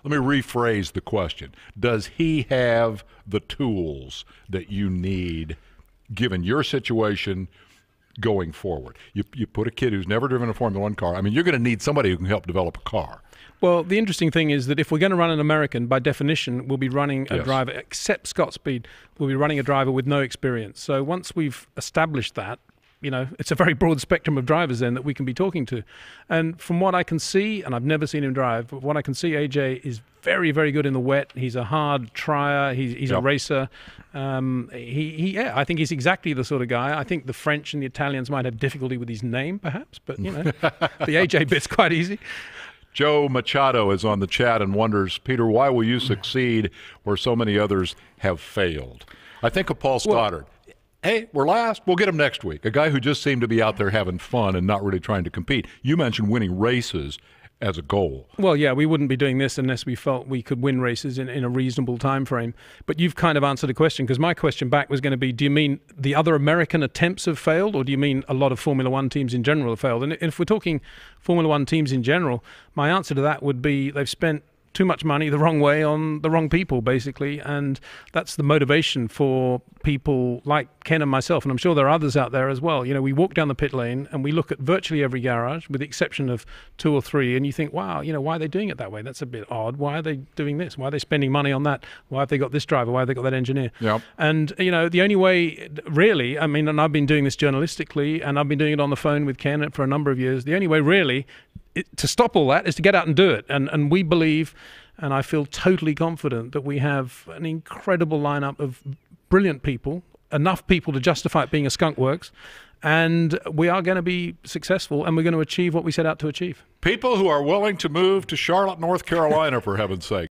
Let me rephrase the question. Does he have the tools that you need given your situation going forward? You put a kid who's never driven a Formula One car. I mean, you're going to need somebody who can help develop a car. Well, the interesting thing is that if we're going to run an American, by definition, we'll be running a driver, except Scott Speed, we'll be running a driver with no experience. So once we've established that, you know, it's a very broad spectrum of drivers then that we can be talking to. And from what I can see, and I've never seen him drive, but what I can see, AJ is very, very good in the wet. He's a hard trier. He's a racer. I think he's exactly the sort of guy. I think the French and the Italians might have difficulty with his name, perhaps, but, you know, the AJ bit's quite easy. Joe Machado is on the chat and wonders, Peter, why will you succeed where so many others have failed? I think of Paul Stoddard. Hey, we're last. We'll get him next week. A guy who just seemed to be out there having fun and not really trying to compete. You mentioned winning races as a goal. Well, yeah, we wouldn't be doing this unless we felt we could win races in a reasonable time frame. But you've kind of answered the question, because my question back was going to be, do you mean the other American attempts have failed, or do you mean a lot of Formula One teams in general have failed? And if we're talking Formula One teams in general, my answer to that would be they've spent too much money the wrong way on the wrong people, basically. And that's the motivation for people like Ken and myself, and I'm sure there are others out there as well. You know, we walk down the pit lane and we look at virtually every garage, with the exception of 2 or 3, and you think, wow, you know, why are they doing it that way? That's a bit odd. Why are they doing this? Why are they spending money on that? Why have they got this driver? Why have they got that engineer? Yep. And, you know, the only way, really, I mean, and I've been doing this journalistically, and I've been doing it on the phone with Ken for a number of years, the only way, really, to stop all that is to get out and do it. And we believe, and I feel totally confident, that we have an incredible lineup of brilliant people, enough people to justify it being a skunk works, and we are going to be successful, and we're going to achieve what we set out to achieve. People who are willing to move to Charlotte, North Carolina, for heaven's sake.